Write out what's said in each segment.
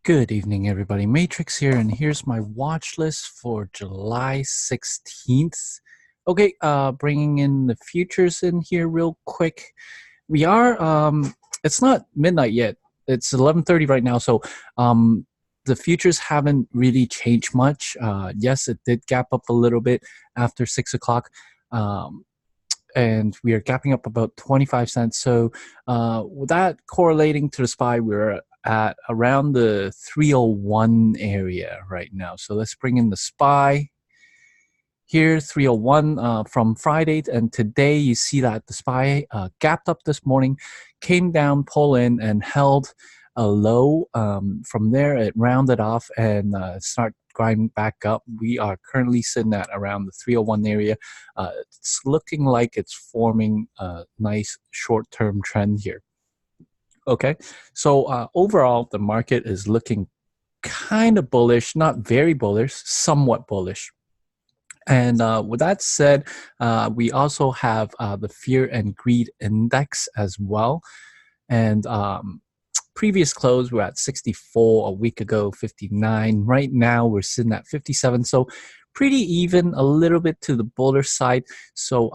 Good evening, everybody. Matrix here, and here's my watch list for July 16th. Okay, bringing in the futures in here real quick. We are, it's not midnight yet. It's 11:30 right now, so the futures haven't really changed much. Yes, it did gap up a little bit after 6 o'clock. And we are gapping up about 25 cents. So with that correlating to the SPY, we're at around the 301 area right now. So let's bring in the SPY here, 301 from Friday. And today you see that the SPY gapped up this morning, came down, pull in, and held a low. From there, it rounded off and start grinding back up. We are currently sitting at around the 301 area. It's looking like it's forming a nice short-term trend here. Okay, so overall, the market is looking kind of bullish, not very bullish, somewhat bullish. And with that said, we also have the Fear and Greed Index as well. And previous close, we're at 64 a week ago, 59. Right now, we're sitting at 57. So pretty even, a little bit to the bullish side. So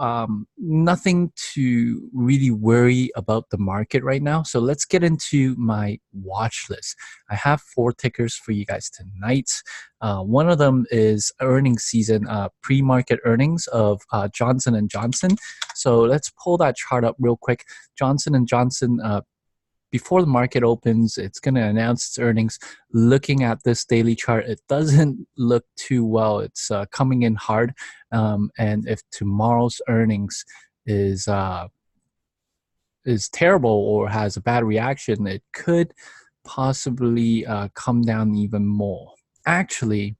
nothing to really worry about the market right now. So let's get into my watch list. I have 4 tickers for you guys tonight. One of them is earnings season, pre-market earnings of Johnson & Johnson. So let's pull that chart up real quick. Johnson & Johnson, before the market opens, it's going to announce its earnings. Looking at this daily chart, it doesn't look too well. It's coming in hard. And if tomorrow's earnings is terrible or has a bad reaction, it could possibly come down even more. Actually,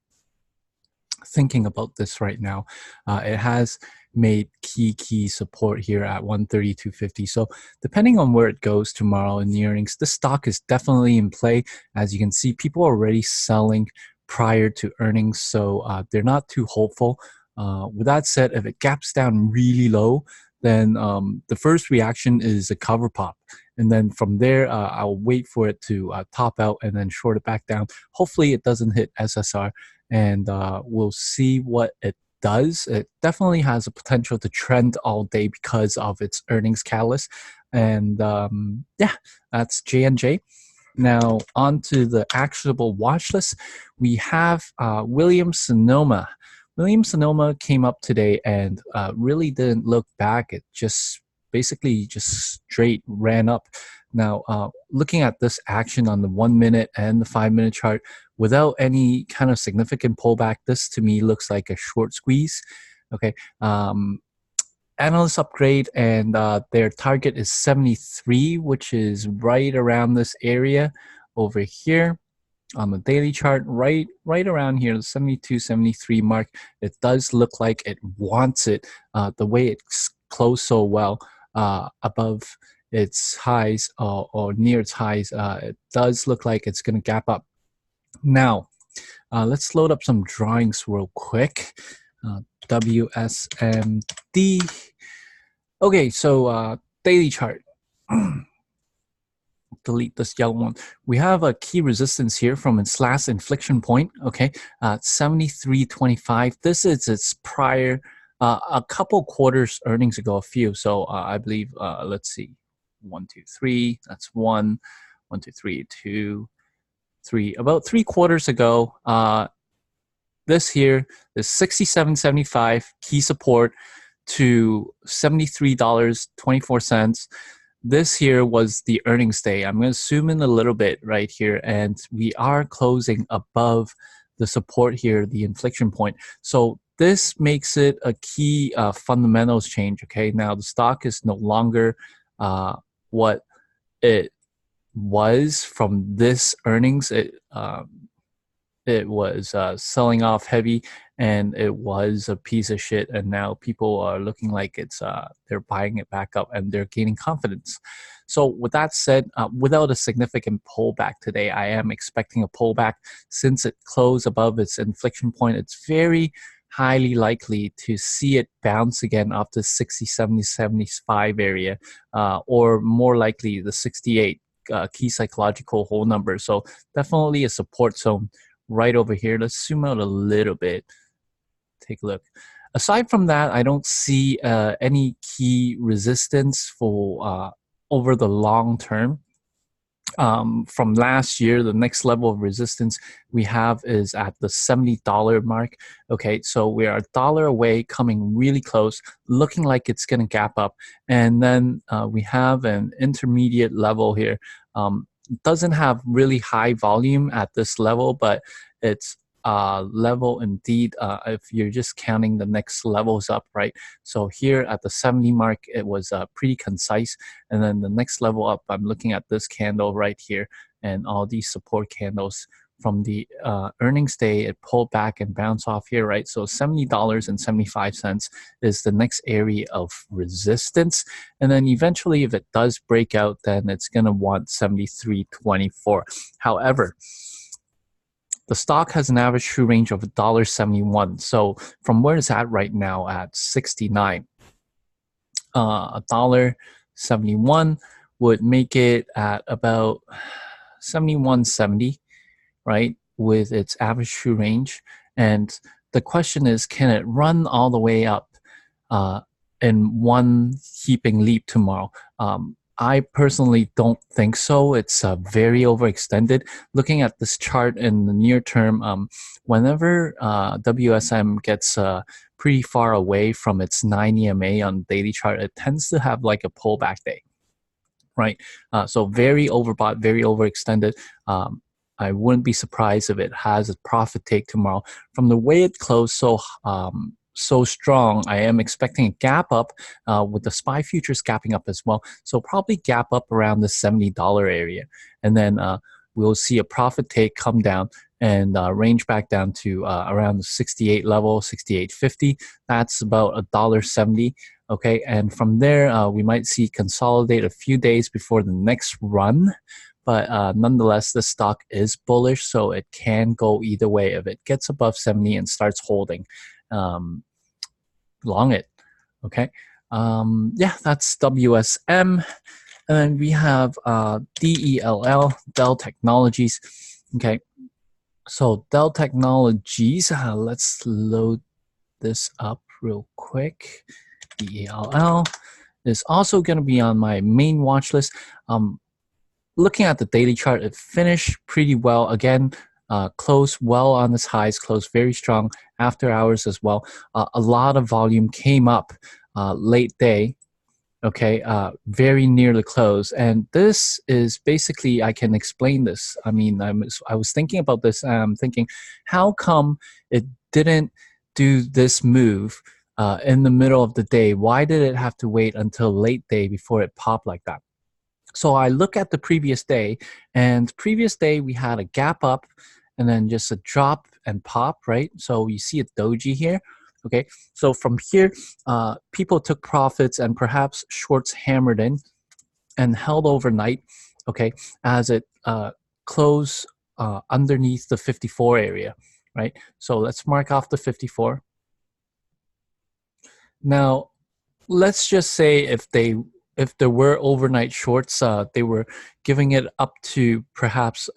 thinking about this right now, it has made key support here at 132.50. So depending on where it goes tomorrow in the earnings, this stock is definitely in play. As you can see, people are already selling prior to earnings, so they're not too hopeful. With that said, if it gaps down really low, then the first reaction is a cover pop. And then from there, I'll wait for it to top out and then short it back down. Hopefully it doesn't hit SSR, and we'll see what it does. It definitely has a potential to trend all day because of its earnings catalyst. And yeah, that's J&J. Now on to the actionable watch list. We have Williams-Sonoma. Williams-Sonoma came up today and really didn't look back. It just basically just straight ran up. Now, looking at this action on the 1 minute and the 5 minute chart, without any kind of significant pullback, this to me looks like a short squeeze. Okay, analyst upgrade, and their target is 73, which is right around this area over here on the daily chart, right around here, the 72, 73 mark. It does look like it wants it. The way it's closed so well above its highs or near its highs, it does look like it's going to gap up. Now, let's load up some drawings real quick. WSMD. Okay, so daily chart. Delete this yellow one. We have a key resistance here from its last inflection point. Okay, 73.25. This is its prior a couple quarters earnings ago, a few. So I believe let's see, 1, 2, 3. That's 1, 1, 2, 3, 2, 3. About 3 quarters ago, this here is 67.75 key support to $73.24. This here was the earnings day. I'm going to zoom in a little bit right here, and we are closing above the support here, the inflection point. So this makes it a key fundamentals change. Okay, now the stock is no longer what it was from this earnings. It was selling off heavy, and it was a piece of shit, and now people are looking like it's they're buying it back up and they're gaining confidence. So with that said, without a significant pullback today, I am expecting a pullback. Since it closed above its inflection point, it's very highly likely to see it bounce again off the 60, 70, 75 area, or more likely the 68. key psychological whole number. So definitely a support zone right over here. Let's zoom out a little bit. Take a look. Aside from that, I don't see any key resistance for over the long term. From last year, the next level of resistance we have is at the $70 mark. Okay, so we are $1 away, coming really close, looking like it's going to gap up. And then we have an intermediate level here. Doesn't have really high volume at this level, but it's level indeed if you're just counting the next levels up, right? So here at the 70 mark, it was pretty concise. And then the next level up, I'm looking at this candle right here and all these support candles from the earnings day. It pulled back and bounced off here, right? So $70.75 is the next area of resistance. And then eventually, if it does break out, then it's going to want 73.24. However, the stock has an average true range of $1.71. So from where it's at right now at 69, $1.71 would make it at about 71.70, right, with its average true range. And the question is, can it run all the way up in one heaping leap tomorrow? I personally don't think so. It's very overextended. Looking at this chart in the near term, whenever WSM gets pretty far away from its 9 EMA on the daily chart, it tends to have like a pullback day, right? So very overbought, very overextended. I wouldn't be surprised if it has a profit take tomorrow. From the way it closed so strong, I am expecting a gap up with the SPY futures gapping up as well. So probably gap up around the $70 area. And then we'll see a profit take come down and range back down to around the 68 level, 68.50. That's about $1.70. Okay, and from there, we might see consolidate a few days before the next run. But nonetheless, the stock is bullish, so it can go either way. If it gets above 70 and starts holding, long it. Okay, yeah, that's WSM. And then we have DELL, Dell Technologies. Okay, so Dell Technologies, let's load this up real quick. DELL is also going to be on my main watch list. Looking at the daily chart, it finished pretty well. Again, closed well on its highs, closed very strong after hours as well. A lot of volume came up late day, okay, very near the close. And this is basically, I can explain this. I mean, I was thinking about this, and I'm thinking, how come it didn't do this move in the middle of the day? Why did it have to wait until late day before it popped like that? So I look at the previous day, and previous day we had a gap up and then just a drop and pop, right? So you see a doji here, okay? So from here, people took profits and perhaps shorts hammered in and held overnight, okay, as it closed underneath the 54 area, right? So let's mark off the 54. Now, let's just say if there were overnight shorts, they were giving it up to perhaps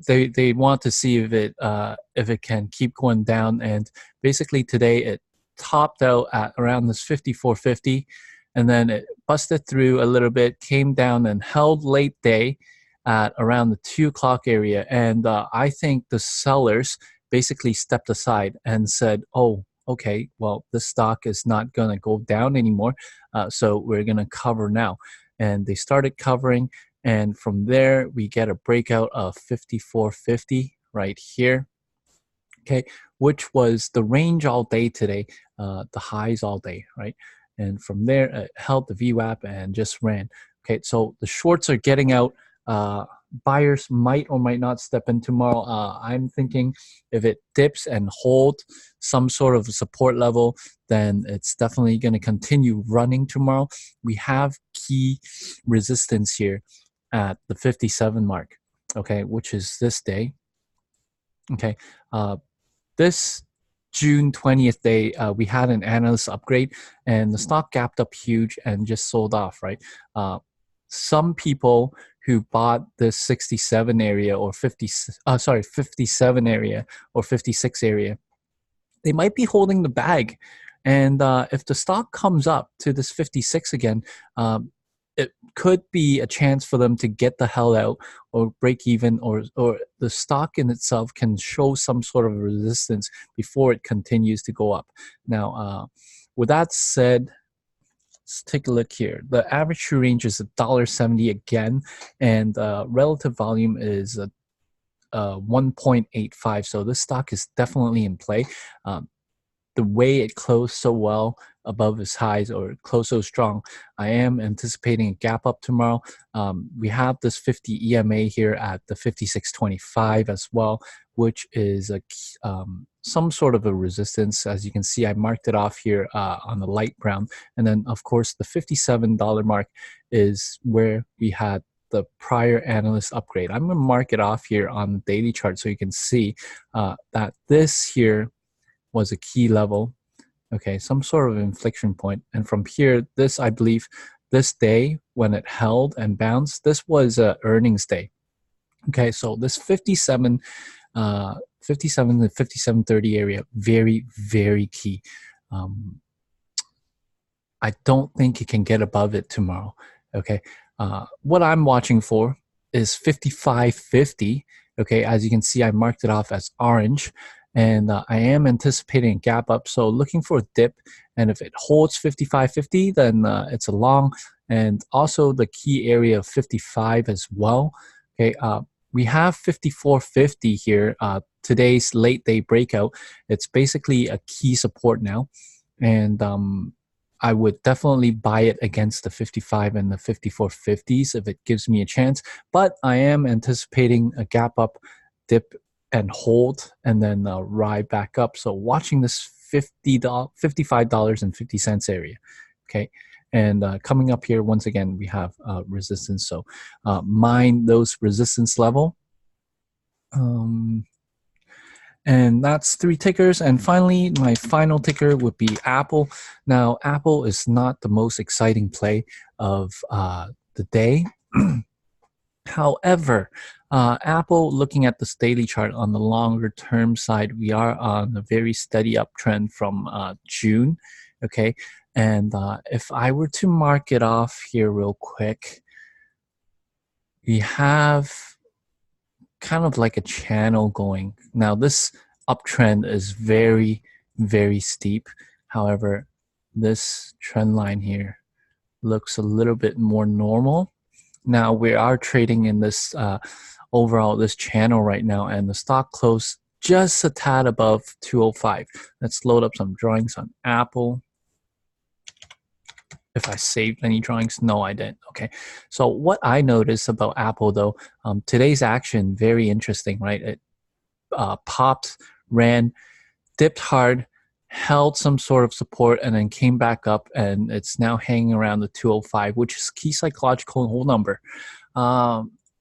they want to see if it can keep going down. And basically today it topped out at around this 54.50, and then it busted through a little bit, came down and held late day at around the 2 o'clock area. And I think the sellers basically stepped aside and said, oh, okay, well, the stock is not going to go down anymore, so we're going to cover now. And they started covering, and from there, we get a breakout of 54.50 right here, okay, which was the range all day today, the highs all day, right? And from there, it held the VWAP and just ran. Okay, so the shorts are getting out. Buyers might or might not step in tomorrow. I'm thinking if it dips and hold some sort of support level, then it's definitely going to continue running tomorrow. We have key resistance here at the 57 mark, okay, which is this day. Okay, this June 20th day, we had an analyst upgrade, and the stock gapped up huge and just sold off, right? Some people who bought this 67 area or 57 area or 56 area, they might be holding the bag. And if the stock comes up to this 56 again, it could be a chance for them to get the hell out or break even, or the stock in itself can show some sort of resistance before it continues to go up. Now, with that said, let's take a look here. The average true range is $1.70 again, and relative volume is 1.85. So this stock is definitely in play. The way it closed so well above its highs, or closed so strong, I am anticipating a gap up tomorrow. We have this 50 EMA here at the 56.25 as well, which is some sort of a resistance. As you can see, I marked it off here on the light brown. And then, of course, the $57 mark is where we had the prior analyst upgrade. I'm going to mark it off here on the daily chart so you can see that this here was a key level, okay, some sort of inflection point. And from here, this, I believe, this day when it held and bounced, this was a earnings day. Okay, so this 57 to 57.30 area, very, very key. I don't think it can get above it tomorrow. Okay, what I'm watching for is 55.50. Okay, as you can see, I marked it off as orange, and I am anticipating a gap up. So looking for a dip, and if it holds 55.50, then it's a long, and also the key area of 55 as well. Okay, we have 54.50 here. Today's late day breakout. It's basically a key support now, and I would definitely buy it against the 55 and the 54.50s if it gives me a chance. But I am anticipating a gap up, dip, and hold, and then ride back up. So watching this $55.50 area. Okay, and coming up here once again, we have resistance. So mind those resistance level. And that's 3 tickers. And finally, my final ticker would be Apple. Now, Apple is not the most exciting play of the day. However, Apple, looking at this daily chart on the longer term side, we are on a very steady uptrend from June. Okay, and if I were to mark it off here real quick, we have kind of like a channel going. Now this uptrend is very, very steep. However, this trend line here looks a little bit more normal. Now we are trading in this overall this channel right now, and the stock closed just a tad above 205. Let's load up some drawings on Apple. If I saved any drawings, no, I didn't. Okay, so what I noticed about Apple though, today's action, very interesting, right? It popped, ran, dipped hard, held some sort of support, and then came back up, and it's now hanging around the 205, which is key psychological hold number.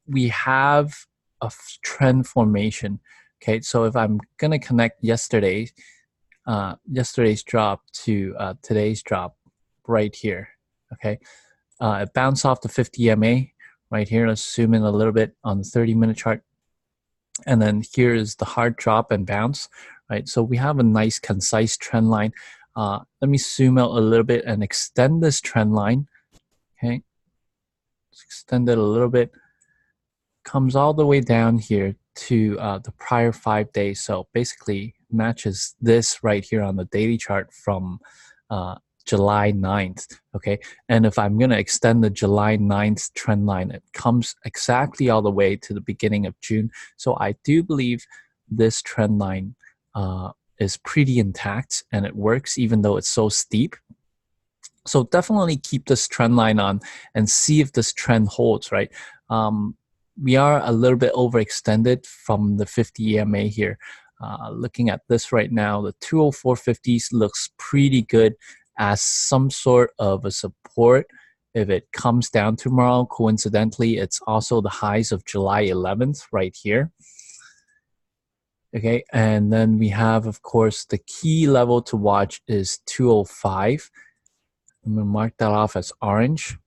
We have a trend formation. Okay, so if I'm gonna connect yesterday's drop to today's drop, right here, okay, it bounced off the 50 EMA right here. Let's zoom in a little bit on the 30-minute chart, and then here is the hard drop and bounce, right? So we have a nice concise trend line. Let me zoom out a little bit and extend this trend line. Okay, let's extend it a little bit. Comes all the way down here to the prior 5 days. So basically matches this right here on the daily chart from July 9th, okay? And if I'm going to extend the July 9th trend line, it comes exactly all the way to the beginning of June. So I do believe this trend line is pretty intact, and it works even though it's so steep. So definitely keep this trend line on and see if this trend holds, right? We are a little bit overextended from the 50 EMA here. Looking at this right now, the 204.50s looks pretty good as some sort of a support. If it comes down tomorrow, coincidentally, it's also the highs of July 11th right here. Okay, and then we have, of course, the key level to watch is 205. I'm going to mark that off as orange.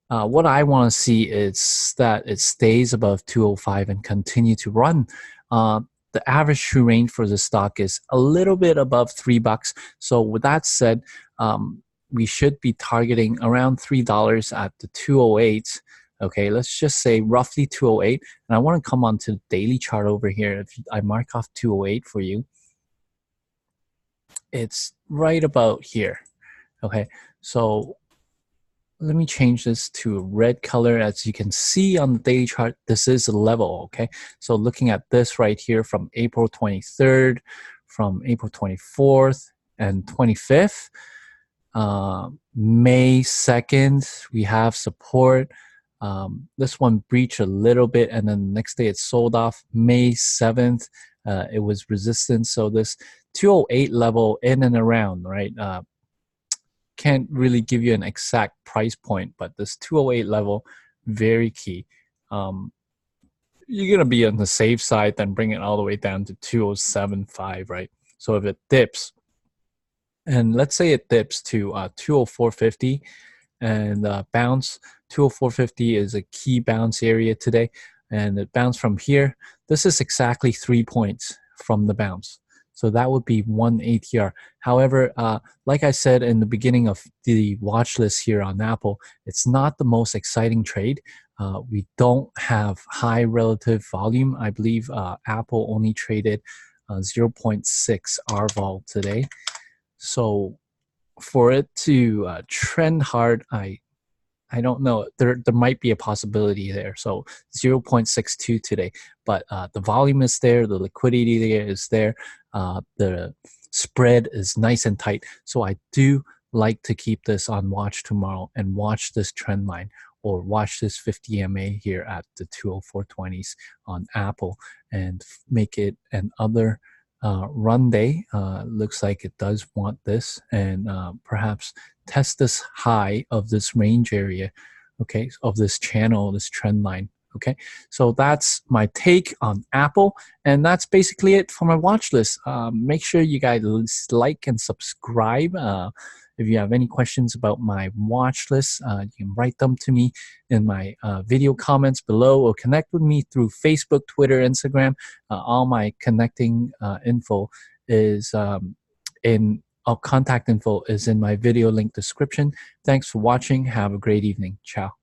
What I want to see is that it stays above 205 and continue to run. The average true range for the stock is a little bit above $3. So with that said, we should be targeting around $3 at the 208. Okay, let's just say roughly 208. And I want to come onto the daily chart over here. If I mark off 208 for you, it's right about here. Okay, so let me change this to a red color. As you can see on the daily chart, this is a level, okay? So looking at this right here from April 23rd, from April 24th and 25th, May 2nd, we have support. This one breached a little bit, and then the next day it sold off. May 7th, it was resistance. So this 208 level in and around, right? Can't really give you an exact price point, but this 208 level, very key. You're going to be on the safe side than bring it all the way down to 2075, right? So if it dips, and let's say it dips to 204.50 and bounce, 204.50 is a key bounce area today, and it bounced from here. This is exactly 3 points from the bounce. So that would be 1 ATR. However, like I said in the beginning of the watch list here on Apple, it's not the most exciting trade. We don't have high relative volume. I believe Apple only traded 0.6 RVol today. So for it to trend hard, I don't know. There might be a possibility there. So 0.62 today, but the volume is there, the liquidity there is there, the spread is nice and tight. So I do like to keep this on watch tomorrow and watch this trend line or watch this 50 MA here at the 204.20s on Apple and make it another run day. Looks like it does want this, and perhaps test this high of this range area, okay, of this channel, this trend line. Okay, so that's my take on Apple, and that's basically it for my watch list. Make sure you guys like and subscribe. If you have any questions about my watch list, you can write them to me in my video comments below, or connect with me through Facebook, Twitter, Instagram. All my connecting info is in contact info is in my video link description. Thanks for watching. Have a great evening. Ciao.